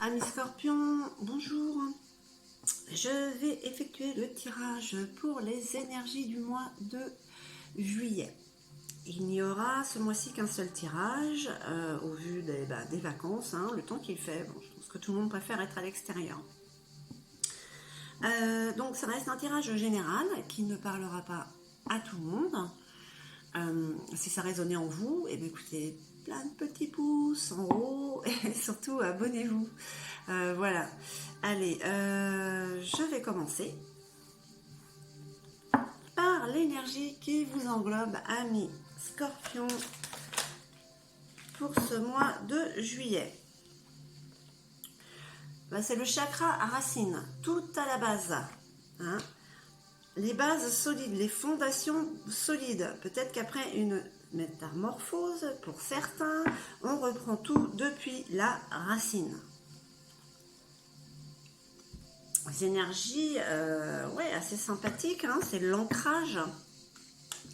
Amis Scorpion, bonjour. Je vais effectuer le tirage pour les énergies du mois de juillet. Il n'y aura ce mois-ci qu'un seul tirage au vu des vacances, le temps qu'il fait. Bon, je pense que tout le monde préfère être à l'extérieur. Donc ça reste un tirage général qui ne parlera pas à tout le monde. Si ça résonnait en vous, et bien écoutez, plein de petits pouces en haut et surtout abonnez-vous. Voilà. Allez, je vais commencer par l'énergie qui vous englobe, amis Scorpion, pour ce mois de juillet. C'est le chakra racine, tout à la base. Les bases solides, les fondations solides. Peut-être qu'après une métamorphose, pour certains, on reprend tout depuis la racine. Les énergies, assez sympathiques, c'est l'ancrage.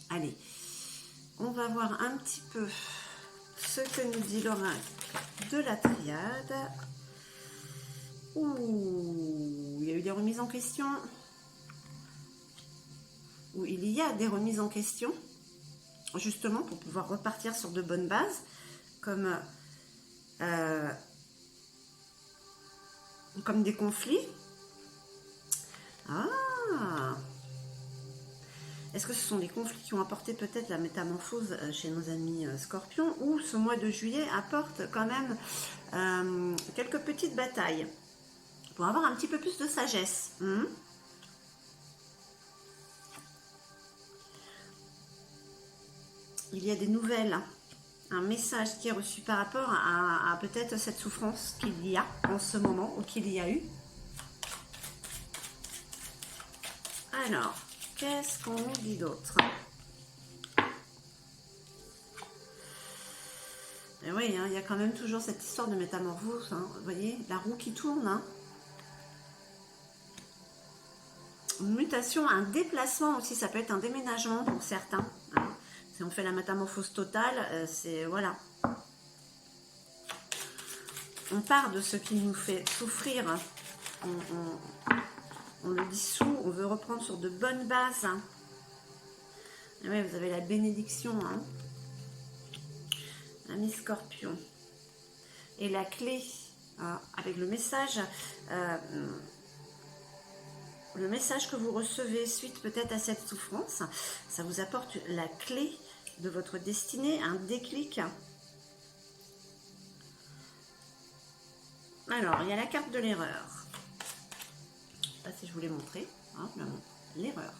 Allez, on va voir un petit peu ce que nous dit l'oracle de la triade. Ouh, il y a eu des remises en question. Où il y a des remises en question, justement pour pouvoir repartir sur de bonnes bases, comme des conflits. Est-ce que ce sont des conflits qui ont apporté peut-être la métamorphose chez nos amis Scorpions, ou ce mois de juillet apporte quand même quelques petites batailles pour avoir un petit peu plus de sagesse. Il y a des nouvelles, un message qui est reçu par rapport à peut-être cette souffrance qu'il y a en ce moment, ou qu'il y a eu. Alors, qu'est-ce qu'on nous dit d'autre? Et oui, il y a quand même toujours cette histoire de métamorphose. Vous voyez, la roue qui tourne. Une mutation, un déplacement aussi, ça peut être un déménagement pour certains. Si on fait la métamorphose totale, c'est voilà. On part de ce qui nous fait souffrir. On le dissout, on veut reprendre sur de bonnes bases. Et oui, vous avez la bénédiction, ami Scorpion. Et la clé, avec le message que vous recevez suite peut-être à cette souffrance, ça vous apporte la clé de votre destinée, un déclic. Alors, il y a la carte de l'erreur. Je ne sais pas si je vous l'ai montré. L'erreur.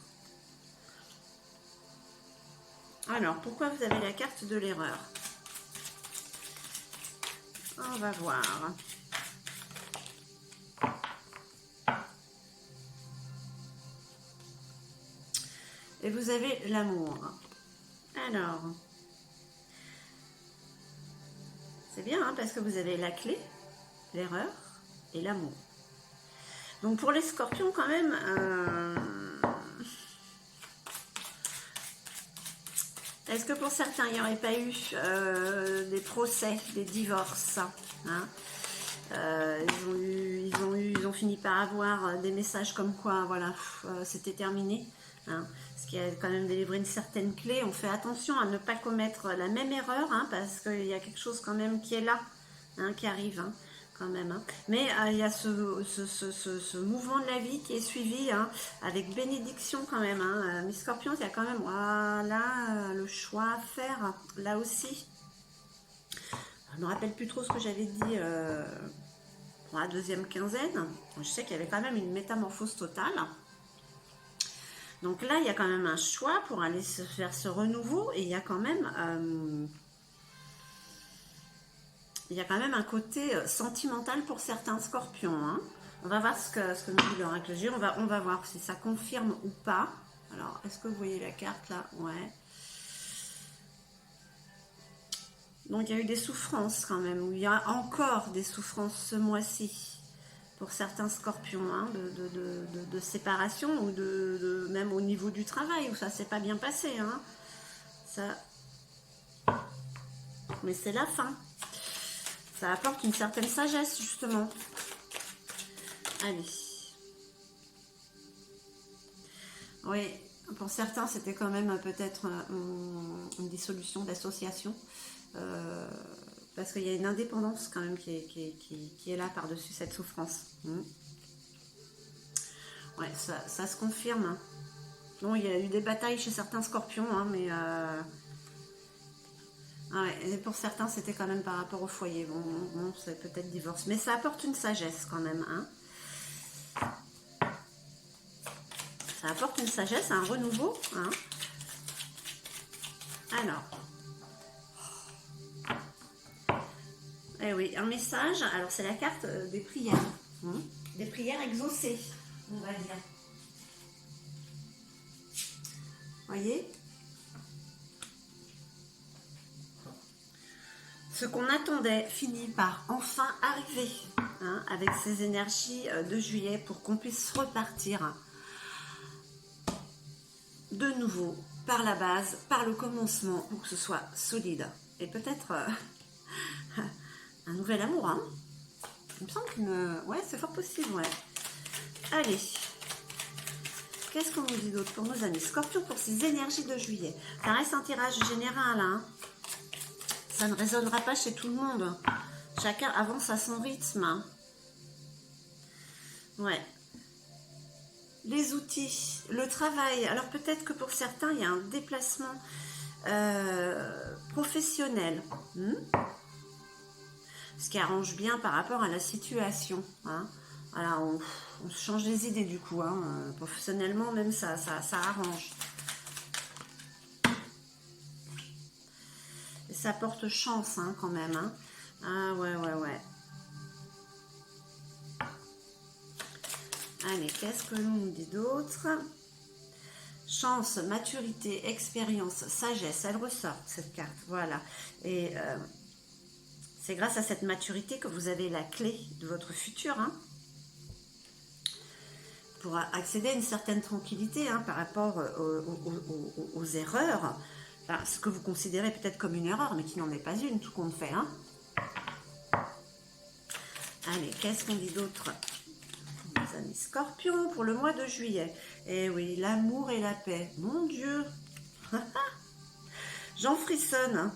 Alors, pourquoi vous avez la carte de l'erreur? On va voir. Et vous avez l'amour. Alors, c'est bien, parce que vous avez la clé, l'erreur et l'amour. Donc pour les Scorpions quand même, est-ce que pour certains il n'y aurait pas eu des procès, des divorces, ils ont fini par avoir des messages comme quoi, voilà, c'était terminé. Parce qu'il y a quand même délivré une certaine clé. On fait attention à ne pas commettre la même erreur, parce qu'il y a quelque chose quand même qui est là, qui arrive, quand même. Mais il y a ce mouvement de la vie qui est suivi, avec bénédiction quand même. Mais Scorpions, il y a quand même le choix à faire, là aussi. Je ne me rappelle plus trop ce que j'avais dit pour la deuxième quinzaine. Je sais qu'il y avait quand même une métamorphose totale. Donc là, il y a quand même un choix pour aller se faire ce renouveau, et il y a quand même un côté sentimental pour certains Scorpions. On va voir ce que nous dit l'oracle J. On va voir si ça confirme ou pas. Alors, est-ce que vous voyez la carte là? Ouais. Donc, il y a eu des souffrances quand même, ou il y a encore des souffrances ce mois-ci pour certains Scorpions, de séparation, ou même au niveau du travail, où ça s'est pas bien passé. Mais c'est la fin. Ça apporte une certaine sagesse, justement. Allez. Oui, pour certains, c'était quand même peut-être une dissolution d'association. Parce qu'il y a une indépendance quand même qui est là par-dessus cette souffrance. Ouais, ça se confirme. Hein. Bon, il y a eu des batailles chez certains scorpions, hein, mais... ouais, et pour certains, c'était quand même par rapport au foyer. Bon c'est peut-être divorce. Mais ça apporte une sagesse quand même. Hein. Ça apporte une sagesse, un renouveau. Hein. Alors. Eh oui, un message. Alors, c'est la carte des prières. Hein. Des prières exaucées, on va dire. Voyez ? Ce qu'on attendait finit par enfin arriver, hein, avec ces énergies de juillet pour qu'on puisse repartir de nouveau par la base, par le commencement, pour que ce soit solide. Et peut-être un nouvel amour. Hein. Il me semble qu'une... Ouais, c'est fort possible, ouais. Allez. Qu'est-ce qu'on nous dit d'autre pour nos amis Scorpion pour ces énergies de juillet. Ça reste un tirage général, hein. Ça ne résonnera pas chez tout le monde. Chacun avance à son rythme. Ouais. Les outils, le travail. Alors peut-être que pour certains, il y a un déplacement professionnel. Ce qui arrange bien par rapport à la situation. Hein. Voilà, on change les idées du coup. Hein. Professionnellement, même ça arrange. Et ça porte chance hein, quand même. Hein. Ah ouais. Allez, qu'est-ce que l'on nous dit d'autre? Chance, maturité, expérience, sagesse, elle ressort cette carte. Voilà. Et c'est grâce à cette maturité que vous avez la clé de votre futur. Hein, pour accéder à une certaine tranquillité hein, par rapport aux erreurs. Enfin, ce que vous considérez peut-être comme une erreur, mais qui n'en est pas une, tout compte fait. Hein. Allez, qu'est-ce qu'on dit d'autre? Mes amis Scorpions pour le mois de juillet. Eh oui, l'amour et la paix. Mon Dieu. J'en frissonne. Hein.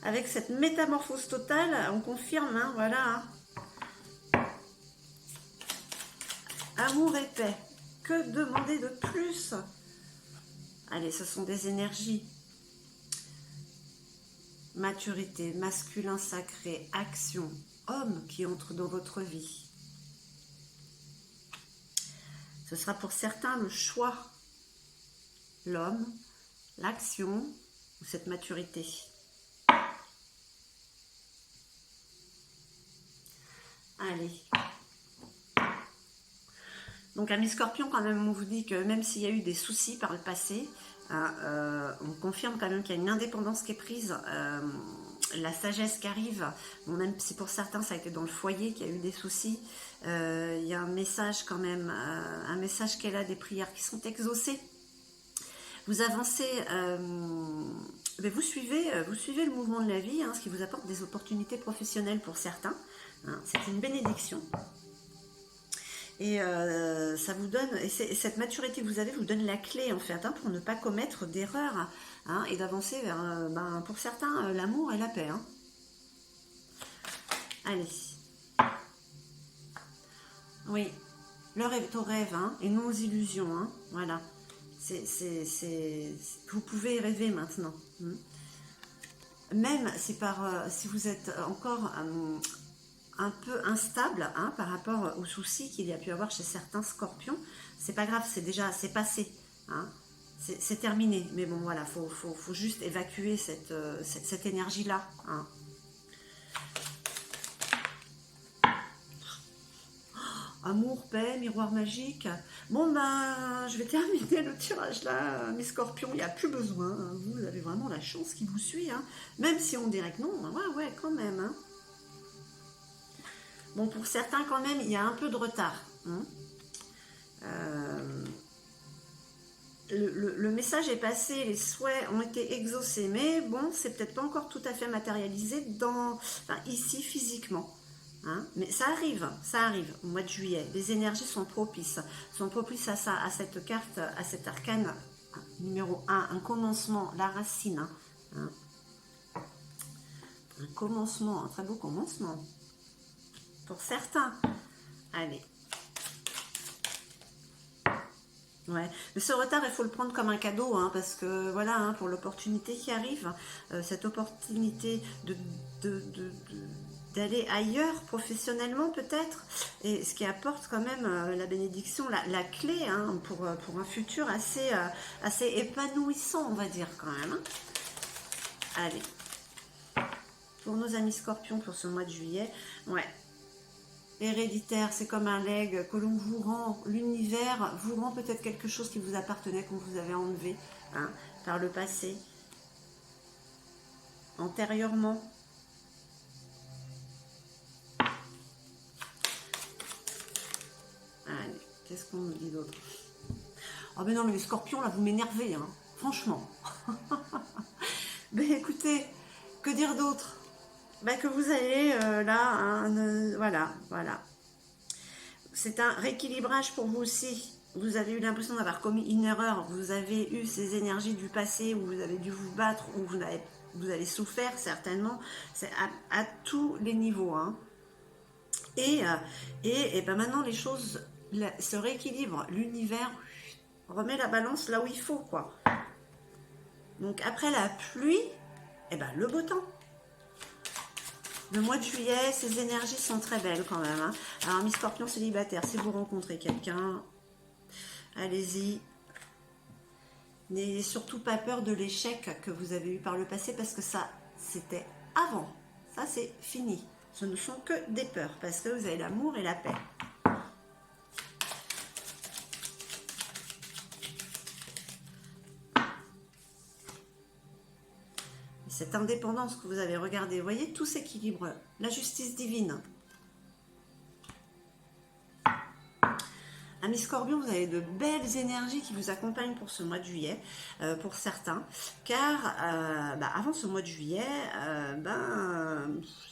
Avec cette métamorphose totale, on confirme, hein, voilà. Hein. Amour et paix. Que demander de plus? Allez, ce sont des énergies. Maturité, masculin sacré, action, homme qui entre dans votre vie. Ce sera pour certains le choix, l'homme, l'action ou cette maturité. Allez. Donc, amis Scorpions, quand même, on vous dit que même s'il y a eu des soucis par le passé, on confirme quand même qu'il y a une indépendance qui est prise, la sagesse qui arrive. Bon, même si pour certains, ça a été dans le foyer qu'il y a eu des soucis, il y a un message quand même, un message qui est là, des prières qui sont exaucées. Vous avancez, mais vous suivez le mouvement de la vie, hein, ce qui vous apporte des opportunités professionnelles pour certains. Hein, c'est une bénédiction. Et ça vous donne, et cette maturité que vous avez vous donne la clé en fait, hein, pour ne pas commettre d'erreurs hein, et d'avancer vers, pour certains, l'amour et la paix. Hein. Allez. Oui, le rêve au rêve, hein, et non aux illusions. Hein, voilà. Vous pouvez rêver maintenant. Hein. Même si, si vous êtes encore... un peu instable hein, par rapport aux soucis qu'il y a pu avoir chez certains scorpions. C'est pas grave, c'est passé. Hein, c'est terminé. Mais bon, voilà, faut juste évacuer cette énergie-là. Hein. Amour, paix, miroir magique. Bon, ben, je vais terminer le tirage là, mes scorpions. Il n'y a plus besoin. Hein. Vous avez vraiment la chance qui vous suit. Hein. Même si on dirait que non, ouais, quand même. Hein. Bon, pour certains, quand même, il y a un peu de retard. Hein. le message est passé, les souhaits ont été exaucés, mais bon, c'est peut-être pas encore tout à fait matérialisé ici physiquement. Hein, mais ça arrive au mois de juillet. Les énergies sont propices à ça, à cette carte, à cet arcane numéro 1, un commencement, la racine. Hein, un commencement, un très beau commencement. Pour certains. Allez. Ouais, mais ce retard, il faut le prendre comme un cadeau, hein, parce que voilà, hein, pour l'opportunité qui arrive, cette opportunité d'aller ailleurs professionnellement peut-être, et ce qui apporte quand même la bénédiction, la clé hein, pour un futur assez épanouissant, on va dire quand même. Hein. Allez, pour nos amis scorpions pour ce mois de juillet, ouais. Héréditaire, c'est comme un legs que l'on vous rend, l'univers vous rend peut-être quelque chose qui vous appartenait, qu'on vous avait enlevé hein, par le passé, antérieurement. Allez, qu'est-ce qu'on nous dit d'autre? Oh mais non, mais les scorpions, là, vous m'énervez, hein, franchement. Ben écoutez, que dire d'autre? Ben, que vous allez là, hein, voilà. C'est un rééquilibrage pour vous aussi. Vous avez eu l'impression d'avoir commis une erreur, vous avez eu ces énergies du passé où vous avez dû vous battre, où vous avez souffert certainement. C'est à tous les niveaux. Hein. Et ben maintenant, les choses se rééquilibrent. L'univers remet la balance là où il faut, quoi. Donc après la pluie, et ben le beau temps. Le mois de juillet, ces énergies sont très belles quand même. Hein. Alors, mes scorpions célibataires, si vous rencontrez quelqu'un, allez-y. N'ayez surtout pas peur de l'échec que vous avez eu par le passé parce que ça, c'était avant. Ça, c'est fini. Ce ne sont que des peurs parce que vous avez l'amour et la paix. Cette indépendance que vous avez regardée, vous voyez, tout s'équilibre. La justice divine. Amis Scorpions, vous avez de belles énergies qui vous accompagnent pour ce mois de juillet, pour certains, car avant ce mois de juillet, ça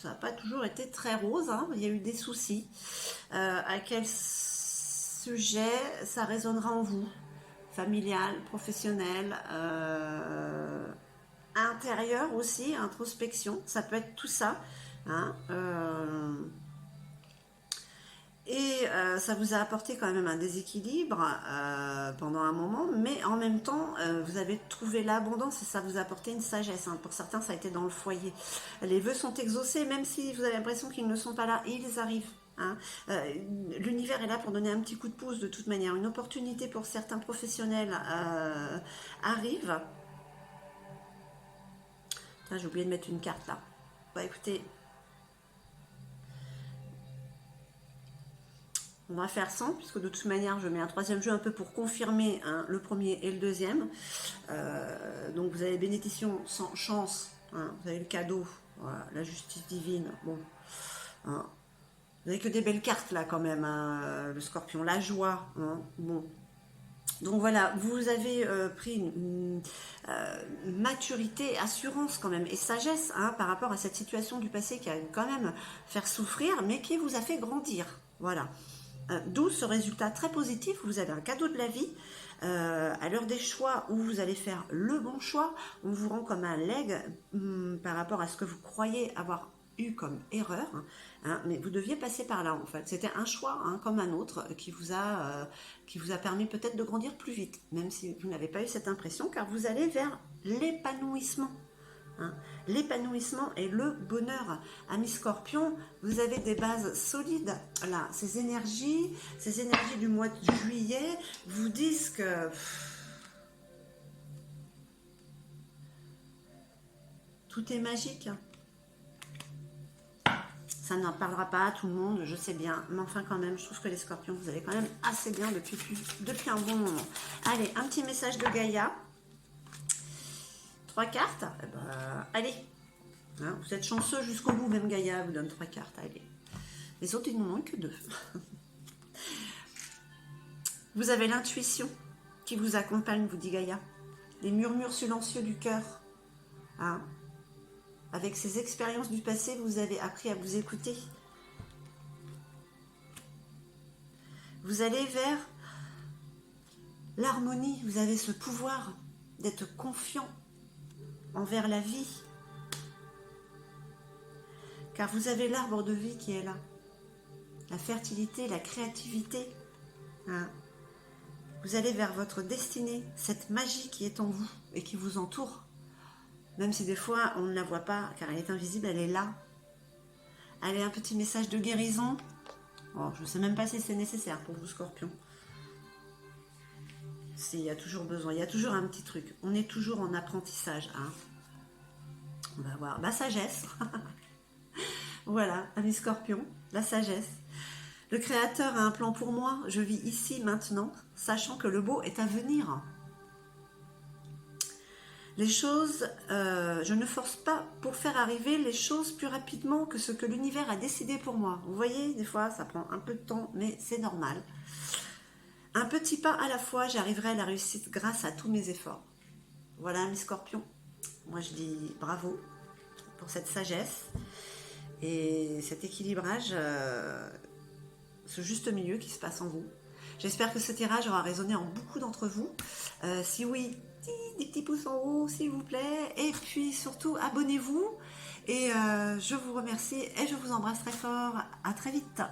n'a pas toujours été très rose, hein, il y a eu des soucis. À quel sujet ça résonnera en vous? Familial, professionnel, intérieur aussi, introspection, ça peut être tout ça. Hein, ça vous a apporté quand même un déséquilibre pendant un moment, mais en même temps, vous avez trouvé l'abondance et ça vous a apporté une sagesse. Hein. Pour certains, ça a été dans le foyer. Les vœux sont exaucés, même si vous avez l'impression qu'ils ne sont pas là, ils arrivent. Hein. L'univers est là pour donner un petit coup de pouce de toute manière. Une opportunité pour certains professionnels arrive. J'ai oublié de mettre une carte là. Bah écoutez, on va faire 100, puisque de toute manière, je mets un troisième jeu un peu pour confirmer hein, le premier et le deuxième. Donc vous avez bénédiction sans chance, hein, vous avez le cadeau, voilà, la justice divine. Bon, hein. Vous n'avez que des belles cartes là quand même, hein, le scorpion, la joie. Hein, bon. Donc voilà, vous avez pris une maturité, assurance quand même, et sagesse hein, par rapport à cette situation du passé qui a quand même fait souffrir, mais qui vous a fait grandir. Voilà. D'où ce résultat très positif, vous avez un cadeau de la vie, à l'heure des choix où vous allez faire le bon choix, on vous rend comme un leg par rapport à ce que vous croyez avoir eu comme erreur, hein, mais vous deviez passer par là en fait. C'était un choix hein, comme un autre qui vous a permis peut-être de grandir plus vite, même si vous n'avez pas eu cette impression, car vous allez vers l'épanouissement. Hein. L'épanouissement et le bonheur. Amis Scorpion, vous avez des bases solides. Là, ces énergies du mois de juillet vous disent que tout est magique. Ça n'en parlera pas à tout le monde, je sais bien, mais enfin quand même, je trouve que les Scorpions, vous allez quand même assez bien depuis un bon moment. Allez, un petit message de Gaïa. 3 cartes, allez, hein, vous êtes chanceux jusqu'au bout, même Gaïa vous donne 3 cartes, allez. Les autres, ils n'en ont que 2. Vous avez l'intuition, qui vous accompagnent, vous dit Gaïa. Les murmures silencieux du cœur. Hein? Avec ces expériences du passé, vous avez appris à vous écouter. Vous allez vers l'harmonie. Vous avez ce pouvoir d'être confiant envers la vie. Car vous avez l'arbre de vie qui est là. La fertilité, la créativité. Hein? Vous allez vers votre destinée, cette magie qui est en vous et qui vous entoure. Même si des fois on ne la voit pas car elle est invisible, elle est là. Elle est un petit message de guérison. Oh, je ne sais même pas si c'est nécessaire pour vous, Scorpion. Il y a toujours besoin, il y a toujours un petit truc. On est toujours en apprentissage. Hein. On va voir. La sagesse. Voilà, amis Scorpion, la sagesse. Le Créateur a un plan pour moi. Je vis ici, maintenant, sachant que le beau est à venir. Les choses, je ne force pas pour faire arriver les choses plus rapidement que ce que l'univers a décidé pour moi. Vous voyez, des fois, ça prend un peu de temps, mais c'est normal. Un petit pas à la fois, j'arriverai à la réussite grâce à tous mes efforts. Voilà, mes scorpions. Moi, je dis bravo pour cette sagesse et cet équilibrage, ce juste milieu qui se passe en vous. J'espère que ce tirage aura résonné en beaucoup d'entre vous. Si oui, des petits pouces en haut, s'il vous plaît. Et puis surtout, abonnez-vous. Et je vous remercie et je vous embrasse très fort. À très vite.